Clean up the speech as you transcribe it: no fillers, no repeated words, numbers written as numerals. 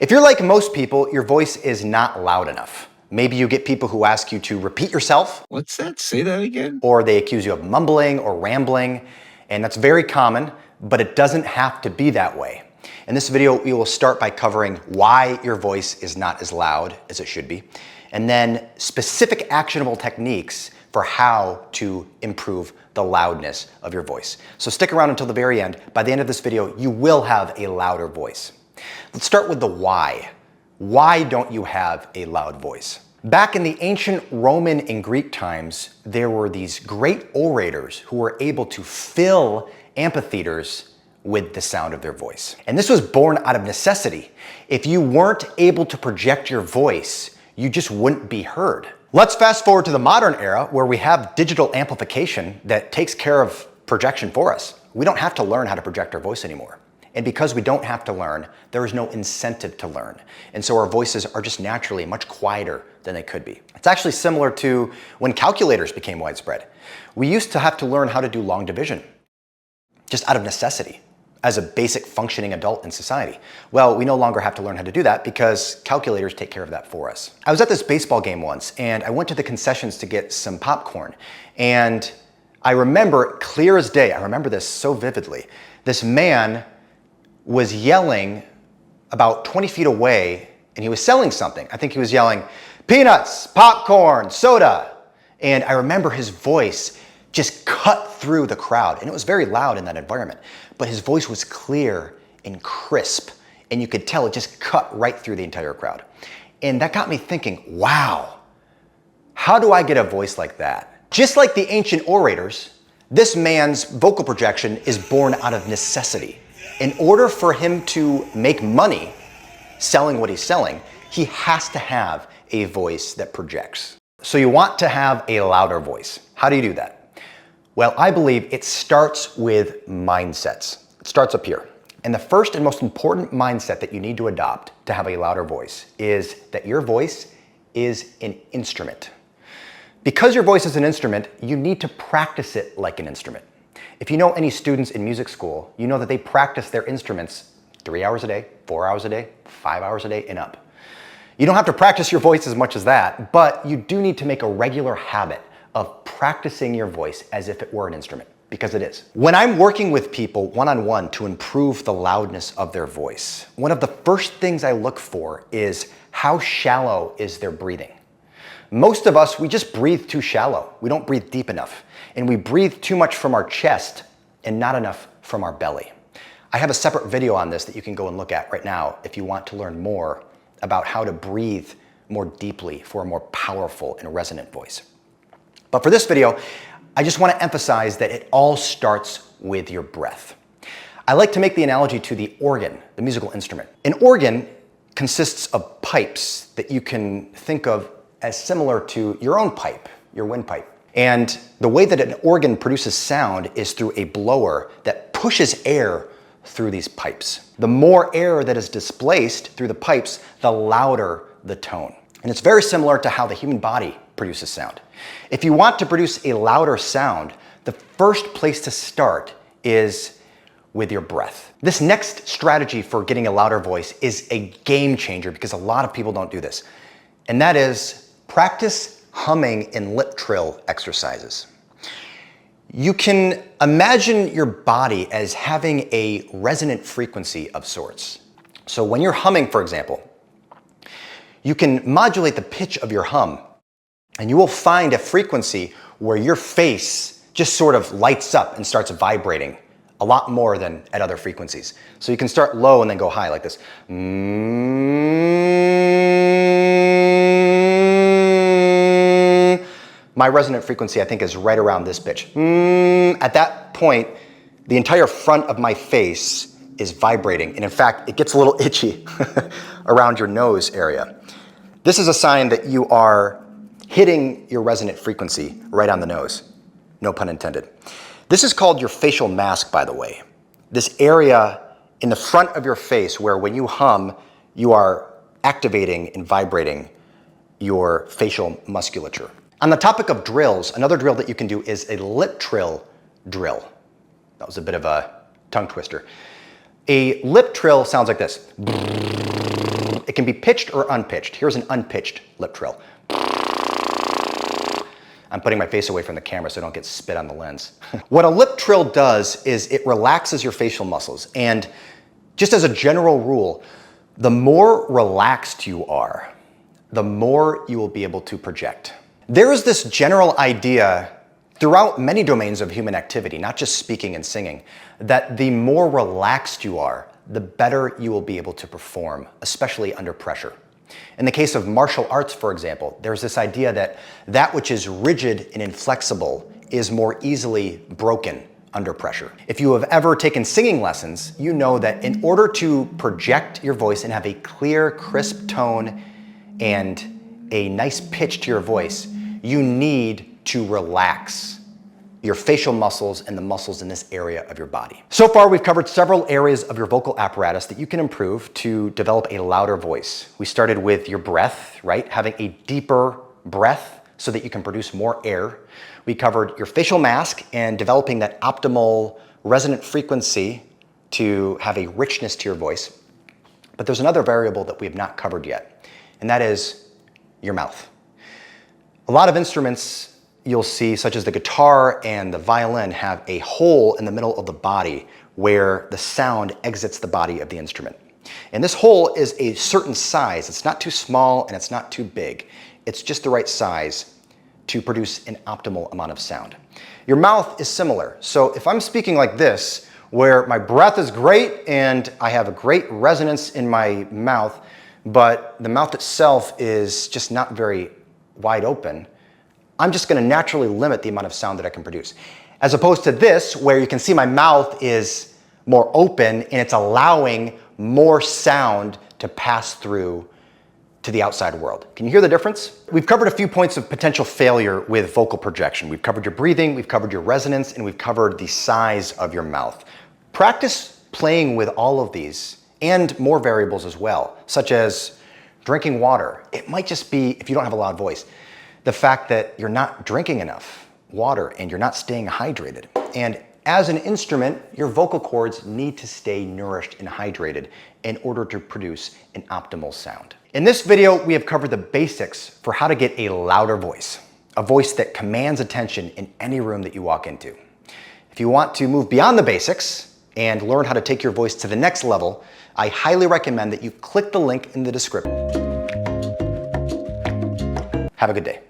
If you're like most people, your voice is not loud enough. Maybe you get people who ask you to repeat yourself. What's that? Say that again? Or they accuse you of mumbling or rambling, and that's very common, but it doesn't have to be that way. In this video, we will start by covering why your voice is not as loud as it should be, and then specific actionable techniques for how to improve the loudness of your voice. So stick around until the very end. By the end of this video, you will have a louder voice. Let's start with the why. Why don't you have a loud voice? Back in the ancient Roman and Greek times, there were these great orators who were able to fill amphitheaters with the sound of their voice. And this was born out of necessity. If you weren't able to project your voice, you just wouldn't be heard. Let's fast forward to the modern era where we have digital amplification that takes care of projection for us. We don't have to learn how to project our voice anymore. And because we don't have to learn, there is no incentive to learn. And so our voices are just naturally much quieter than they could be. It's actually similar to when calculators became widespread. We used to have to learn how to do long division, just out of necessity, as a basic functioning adult in society. Well, we no longer have to learn how to do that because calculators take care of that for us. I was at this baseball game once, and I went to the concessions to get some popcorn. And I remember, clear as day, I remember this so vividly, this man was yelling about 20 feet away, and he was selling something. I think he was yelling, peanuts, popcorn, soda. And I remember his voice just cut through the crowd, and it was very loud in that environment, but his voice was clear and crisp, and you could tell it just cut right through the entire crowd. And that got me thinking, wow, how do I get a voice like that? Just like the ancient orators, this man's vocal projection is born out of necessity. In order for him to make money selling what he's selling, he has to have a voice that projects. So you want to have a louder voice. How do you do that? Well, I believe it starts with mindsets. It starts up here. And the first and most important mindset that you need to adopt to have a louder voice is that your voice is an instrument. Because your voice is an instrument, you need to practice it like an instrument. If you know any students in music school, you know that they practice their instruments 3 hours a day, 4 hours a day, 5 hours a day, and up. You don't have to practice your voice as much as that, but you do need to make a regular habit of practicing your voice as if it were an instrument, because it is. When I'm working with people one-on-one to improve the loudness of their voice, one of the first things I look for is how shallow is their breathing. Most of us, we just breathe too shallow. We don't breathe deep enough. And we breathe too much from our chest and not enough from our belly. I have a separate video on this that you can go and look at right now if you want to learn more about how to breathe more deeply for a more powerful and resonant voice. But for this video, I just want to emphasize that it all starts with your breath. I like to make the analogy to the organ, the musical instrument. An organ consists of pipes that you can think of as similar to your own pipe, your windpipe. And the way that an organ produces sound is through a blower that pushes air through these pipes. The more air that is displaced through the pipes, the louder the tone. And it's very similar to how the human body produces sound. If you want to produce a louder sound, the first place to start is with your breath. This next strategy for getting a louder voice is a game changer because a lot of people don't do this. And that is practice humming and lip trill exercises. You can imagine your body as having a resonant frequency of sorts. So when you're humming, for example, you can modulate the pitch of your hum, and you will find a frequency where your face just sort of lights up and starts vibrating a lot more than at other frequencies. So you can start low and then go high like this. My resonant frequency, I think, is right around this pitch. At that point, the entire front of my face is vibrating. And in fact, it gets a little itchy around your nose area. This is a sign that you are hitting your resonant frequency right on the nose. No pun intended. This is called your facial mask, by the way. This area in the front of your face where when you hum, you are activating and vibrating your facial musculature. On the topic of drills, another drill that you can do is a lip trill drill. That was a bit of a tongue twister. A lip trill sounds like this. can be pitched or unpitched. Here's an unpitched lip trill. I'm putting my face away from the camera so I don't get spit on the lens. What a lip trill does is it relaxes your facial muscles. And just as a general rule, the more relaxed you are, the more you will be able to project. There is this general idea throughout many domains of human activity, not just speaking and singing, that the more relaxed you are, the better you will be able to perform, especially under pressure. In the case of martial arts, for example, there's this idea that that which is rigid and inflexible is more easily broken under pressure. If you have ever taken singing lessons, you know that in order to project your voice and have a clear, crisp tone and a nice pitch to your voice, you need to relax your facial muscles and the muscles in this area of your body. So far, we've covered several areas of your vocal apparatus that you can improve to develop a louder voice. We started with your breath, right? Having a deeper breath so that you can produce more air. We covered your facial mask and developing that optimal resonant frequency to have a richness to your voice. But there's another variable that we have not covered yet, and that is your mouth. A lot of instruments you'll see, such as the guitar and the violin, have a hole in the middle of the body where the sound exits the body of the instrument. And this hole is a certain size. It's not too small and it's not too big. It's just the right size to produce an optimal amount of sound. Your mouth is similar. So if I'm speaking like this, where my breath is great and I have a great resonance in my mouth, but the mouth itself is just not very wide open, I'm just going to naturally limit the amount of sound that I can produce. As opposed to this, where you can see my mouth is more open and it's allowing more sound to pass through to the outside world. Can you hear the difference? We've covered a few points of potential failure with vocal projection. We've covered your breathing, we've covered your resonance, and we've covered the size of your mouth. Practice playing with all of these and more variables as well, such as drinking water. It might just be, if you don't have a loud voice, the fact that you're not drinking enough water and you're not staying hydrated. And as an instrument, your vocal cords need to stay nourished and hydrated in order to produce an optimal sound. In this video, we have covered the basics for how to get a louder voice, a voice that commands attention in any room that you walk into. If you want to move beyond the basics and learn how to take your voice to the next level, I highly recommend that you click the link in the description. Have a good day.